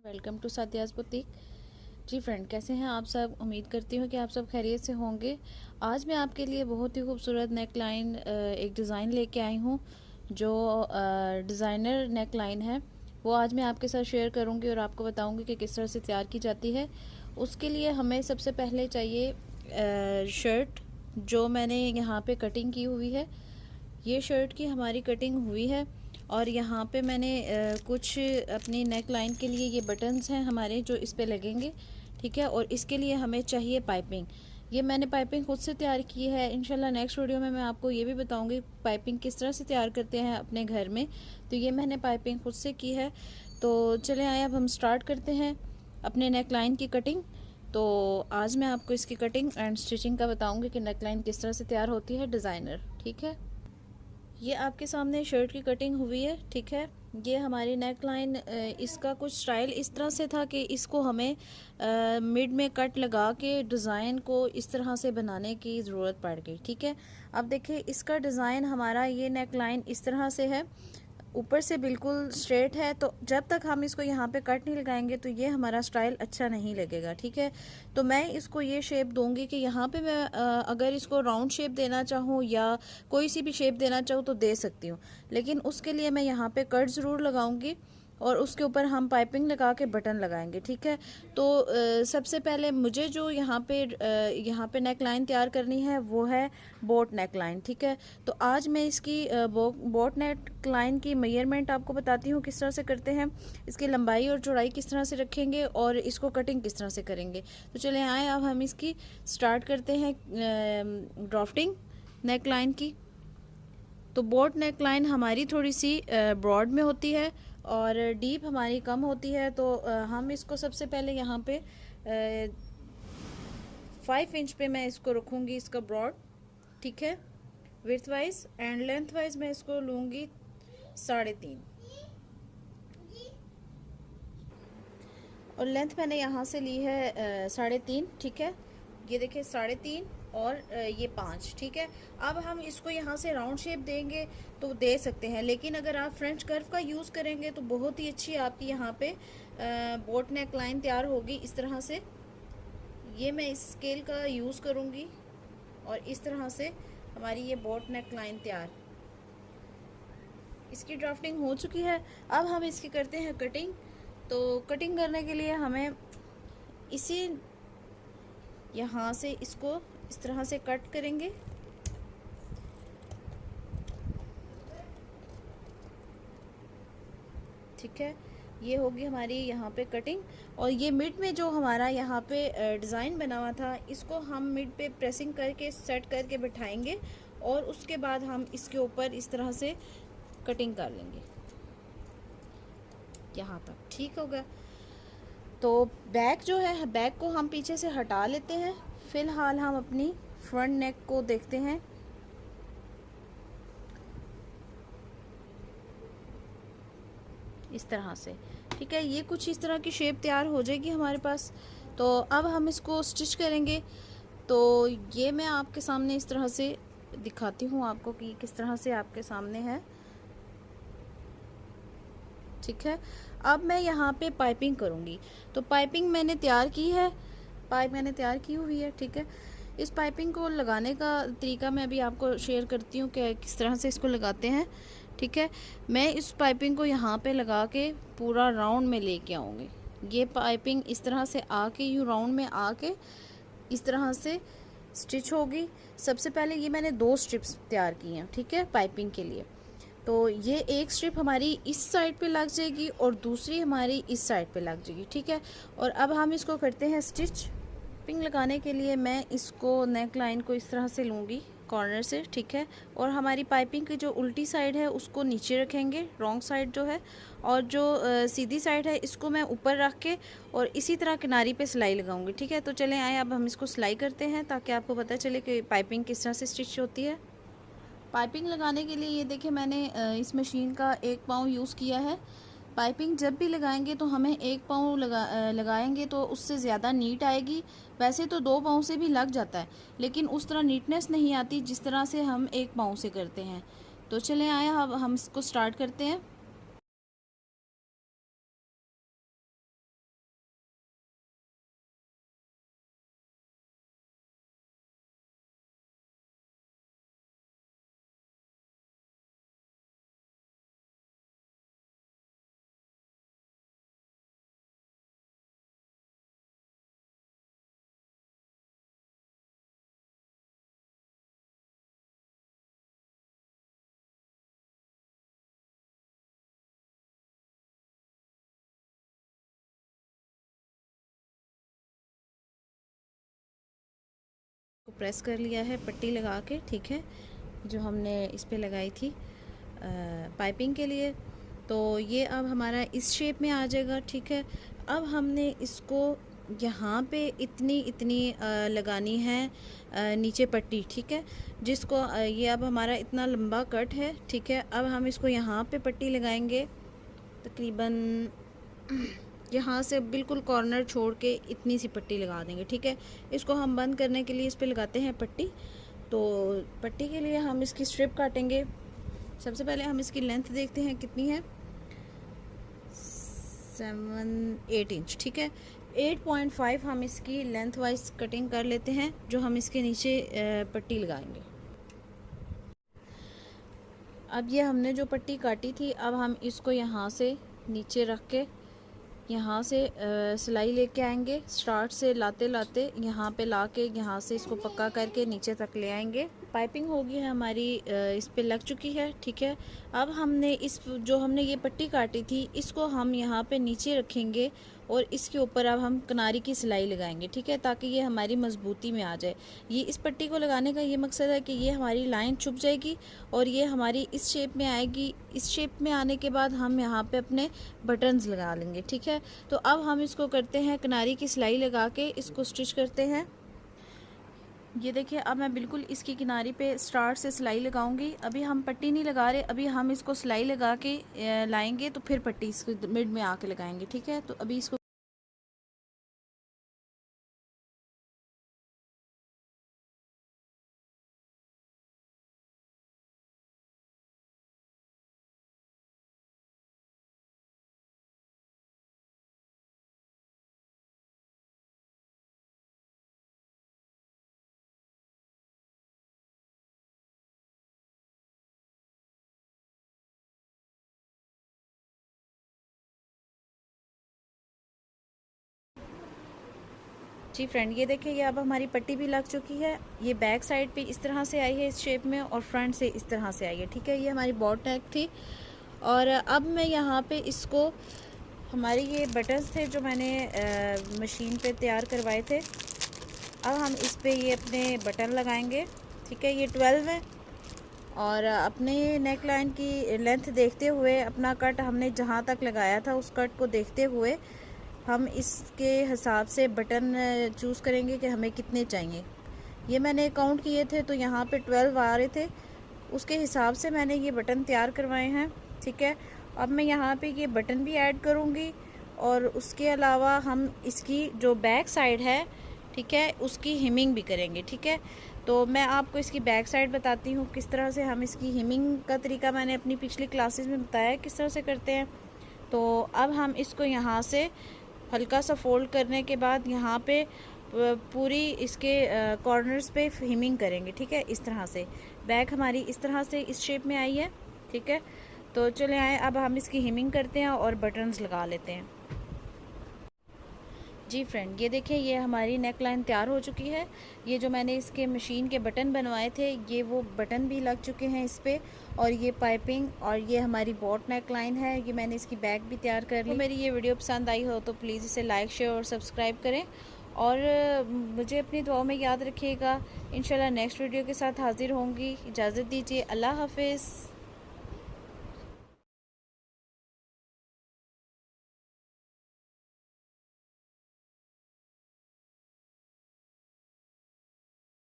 Welcome to Sadia's boutique. जी friend, कैसे हैं आप सब? उम्मीद करती हूँ कि आप सब खैरियत से होंगे। आज मैं आपके लिए बहुत ही खूबसूरत नेक लाइन एक डिज़ाइन लेके आई हूँ जो डिज़ाइनर नेक लाइन है। वो आज मैं आपके साथ शेयर करूँगी और आपको बताऊँगी कि किस तरह से तैयार की जाती है। उसके लिए हमें सबसे पहले चाहिए शर्ट, जो मैंने यहाँ पे कटिंग की हुई है। ये शर्ट की हमारी कटिंग हुई है और यहाँ पे मैंने कुछ अपनी नेक लाइन के लिए ये बटन्स हैं हमारे जो इस पे लगेंगे, ठीक है। और इसके लिए हमें चाहिए पाइपिंग। ये मैंने पाइपिंग खुद से तैयार की है। इंशाल्लाह नेक्स्ट वीडियो में मैं आपको ये भी बताऊंगी पाइपिंग किस तरह से तैयार करते हैं अपने घर में। तो ये मैंने पाइपिंग खुद से की है। तो चले आए, अब हम स्टार्ट करते हैं अपने नेक लाइन की कटिंग। तो आज मैं आपको इसकी कटिंग एंड स्टिचिंग का बताऊँगी कि नेक लाइन किस तरह से तैयार होती है डिज़ाइनर, ठीक है। ये आपके सामने शर्ट की कटिंग हुई है, ठीक है। ये हमारी नेक लाइन, इसका कुछ स्टाइल इस तरह से था कि इसको हमें मिड में कट लगा के डिज़ाइन को इस तरह से बनाने की ज़रूरत पड़ गई, ठीक है। अब देखिए इसका डिज़ाइन हमारा, ये नेक लाइन इस तरह से है, ऊपर से बिल्कुल स्ट्रेट है। तो जब तक हम इसको यहाँ पे कट नहीं लगाएंगे तो ये हमारा स्टाइल अच्छा नहीं लगेगा, ठीक है। तो मैं इसको ये शेप दूंगी कि यहाँ पे मैं अगर इसको राउंड शेप देना चाहूँ या कोई सी भी शेप देना चाहूँ तो दे सकती हूँ, लेकिन उसके लिए मैं यहाँ पे कट ज़रूर लगाऊंगी और उसके ऊपर हम पाइपिंग लगा के बटन लगाएंगे, ठीक है। तो सबसे पहले मुझे जो यहाँ पे नेक लाइन तैयार करनी है वो है बोट नेक लाइन, ठीक है। तो आज मैं इसकी बोट नेक लाइन की मेजरमेंट आपको बताती हूँ किस तरह से करते हैं, इसकी लंबाई और चौड़ाई किस तरह से रखेंगे और इसको कटिंग किस तरह से करेंगे। तो चले आए, अब हम इसकी स्टार्ट करते हैं ड्राफ्टिंग नेक लाइन की। तो बोट नेक लाइन हमारी थोड़ी सी ब्रॉड में होती है और डीप हमारी कम होती है। तो हम इसको सबसे पहले यहाँ पे 5 इंच पे मैं इसको रखूँगी, इसका ब्रॉड, ठीक है। Width wise and length wise मैं इसको लूँगी 3.5, और लेंथ मैंने यहाँ से ली है 3.5, ठीक है। ये देखिए 3.5 और ये 5, ठीक है। अब हम इसको यहाँ से राउंड शेप देंगे तो दे सकते हैं, लेकिन अगर आप फ्रेंच कर्व का यूज़ करेंगे तो बहुत ही अच्छी आपकी यहाँ पे बोट नेक लाइन तैयार होगी इस तरह से। ये मैं इस स्केल का यूज़ करूँगी और इस तरह से हमारी ये बोट नेक लाइन तैयार, इसकी ड्राफ्टिंग हो चुकी है। अब हम इसकी करते हैं कटिंग। तो कटिंग करने के लिए हमें इसी यहाँ से इसको इस तरह से कट करेंगे, ठीक है। ये होगी हमारी यहाँ पे कटिंग। और ये मिड में जो हमारा यहाँ पे डिज़ाइन बना हुआ था, इसको हम मिड पे प्रेसिंग करके सेट करके बिठाएंगे और उसके बाद हम इसके ऊपर इस तरह से कटिंग कर लेंगे यहाँ तक, ठीक होगा। तो बैक जो है, बैक को हम पीछे से हटा लेते हैं। फिलहाल हम अपनी फ्रंट नेक को देखते हैं। इस तरह से, ठीक है। ये कुछ इस तरह की शेप तैयार हो जाएगी हमारे पास। तो अब हम इसको स्टिच करेंगे। तो ये मैं आपके सामने इस तरह से दिखाती हूँ आपको कि किस तरह से आपके सामने है, ठीक है। अब मैं यहाँ पे पाइपिंग करूँगी। तो पाइपिंग मैंने तैयार की है, पाइप मैंने तैयार की हुई है, ठीक है। इस पाइपिंग को लगाने का तरीका मैं अभी आपको शेयर करती हूँ कि किस तरह से इसको लगाते हैं, ठीक है। मैं इस पाइपिंग को यहाँ पे लगा के पूरा राउंड में लेके आऊँगी। ये पाइपिंग इस तरह से आके यूँ राउंड में आके इस तरह से स्टिच होगी। सबसे पहले ये मैंने 2 स्ट्रिप्स तैयार की हैं, ठीक है, पाइपिंग के लिए। तो ये एक स्ट्रिप हमारी इस साइड पे लग जाएगी और दूसरी हमारी इस साइड पे लग जाएगी, ठीक है। और अब हम इसको करते हैं स्टिच। पिंग लगाने के लिए मैं इसको नेक लाइन को इस तरह से लूँगी कॉर्नर से, ठीक है। और हमारी पाइपिंग की जो उल्टी साइड है उसको नीचे रखेंगे, रॉन्ग साइड जो है, और जो सीधी साइड है इसको मैं ऊपर रख के और इसी तरह किनारी पे सिलाई लगाऊंगी, ठीक है। तो चलें आए, अब हम इसको सिलाई करते हैं ताकि आपको पता चले कि पाइपिंग किस तरह से स्टिच होती है। पाइपिंग लगाने के लिए ये देखिए मैंने इस मशीन का 1 पाँव यूज़ किया है। पाइपिंग जब भी लगाएंगे तो हमें 1 पाँव लगाएंगे तो उससे ज़्यादा नीट आएगी। वैसे तो 2 पाँव से भी लग जाता है, लेकिन उस तरह नीटनेस नहीं आती जिस तरह से हम 1 पाँव से करते हैं। तो चलें आए, अब हम इसको स्टार्ट करते हैं। प्रेस कर लिया है पट्टी लगा के, ठीक है, जो हमने इस पे लगाई थी पाइपिंग के लिए। तो ये अब हमारा इस शेप में आ जाएगा, ठीक है। अब हमने इसको यहाँ पे इतनी इतनी लगानी है नीचे पट्टी, ठीक है, जिसको ये अब हमारा इतना लंबा कट है, ठीक है। अब हम इसको यहाँ पे पट्टी लगाएंगे, तकरीबन यहाँ से बिल्कुल कॉर्नर छोड़ के इतनी सी पट्टी लगा देंगे, ठीक है। इसको हम बंद करने के लिए इस पे लगाते हैं पट्टी। तो पट्टी के लिए हम इसकी स्ट्रिप काटेंगे। सबसे पहले हम इसकी लेंथ देखते हैं कितनी है, 8 इंच, ठीक है। 8.5 हम इसकी लेंथ वाइज कटिंग कर लेते हैं, जो हम इसके नीचे पट्टी लगाएंगे। अब ये हमने जो पट्टी काटी थी, अब हम इसको यहाँ से नीचे रख के यहाँ से सिलाई लेके आएंगे, स्टार्ट से लाते लाते यहाँ पे ला के यहाँ से इसको पक्का करके नीचे तक ले आएंगे। पाइपिंग होगी है हमारी इस पे लग चुकी है, ठीक है। अब हमने इस जो हमने ये पट्टी काटी थी, इसको हम यहाँ पे नीचे रखेंगे और इसके ऊपर अब हम किनारी की सिलाई लगाएंगे, ठीक है, ताकि ये हमारी मजबूती में आ जाए। ये इस पट्टी को लगाने का ये मकसद है कि ये हमारी लाइन छुप जाएगी और ये हमारी इस शेप में आएगी। इस शेप में आने के बाद हम यहाँ पे अपने बटन्स लगा लेंगे, ठीक है। तो अब हम इसको करते हैं, किनारी की सिलाई लगा के इसको स्टिच करते हैं। ये देखिए, अब मैं बिल्कुल इसकी किनारी पे स्टार्ट से सिलाई लगाऊंगी। अभी हम पट्टी नहीं लगा रहे, अभी हम इसको सिलाई लगा के लाएंगे, तो फिर पट्टी इसको मिड में आके लगाएंगे, ठीक है। तो अभी इसको जी फ्रेंड, ये देखिए, ये अब हमारी पट्टी भी लग चुकी है। ये बैक साइड पे इस तरह से आई है इस शेप में, और फ्रंट से इस तरह से आई है, ठीक है। ये हमारी बॉट नेक थी। और अब मैं यहाँ पे इसको, हमारे ये बटन्स थे जो मैंने मशीन पे तैयार करवाए थे, अब हम इस पे ये अपने बटन लगाएंगे, ठीक है। ये 12 है और अपने नेक लाइन की लेंथ देखते हुए, अपना कट हमने जहाँ तक लगाया था उस कट को देखते हुए हम इसके हिसाब से बटन चूज़ करेंगे कि हमें कितने चाहिए। ये मैंने काउंट किए थे तो यहाँ पे 12 आ रहे थे, उसके हिसाब से मैंने ये बटन तैयार करवाए हैं, ठीक है। अब मैं यहाँ पे ये बटन भी ऐड करूँगी और उसके अलावा हम इसकी जो बैक साइड है, ठीक है, उसकी हिमिंग भी करेंगे, ठीक है। तो मैं आपको इसकी बैक साइड बताती हूँ किस तरह से हम इसकी हिमिंग का तरीका मैंने अपनी पिछली क्लासेस में बताया है किस तरह से करते हैं। तो अब हम इसको यहाँ से हल्का सा फोल्ड करने के बाद यहाँ पे पूरी इसके कॉर्नर्स पे हिमिंग करेंगे, ठीक है। इस तरह से बैक हमारी इस तरह से इस शेप में आई है, ठीक है। तो चले आए, अब हम इसकी हिमिंग करते हैं और बटन्स लगा लेते हैं। जी फ्रेंड, ये देखिए, ये हमारी नेक लाइन तैयार हो चुकी है। ये जो मैंने इसके मशीन के बटन बनवाए थे, ये वो बटन भी लग चुके हैं इस पर, और ये पाइपिंग, और ये हमारी बॉट नेक लाइन है। ये मैंने इसकी बैक भी तैयार कर ली। तो मेरी ये वीडियो पसंद आई हो तो प्लीज़ इसे लाइक, शेयर और सब्सक्राइब करें, और मुझे अपनी दुआओं में याद रखिएगा। इंशाल्लाह नेक्स्ट वीडियो के साथ हाजिर होंगी। इजाज़त दीजिए, अल्लाह हाफिज़।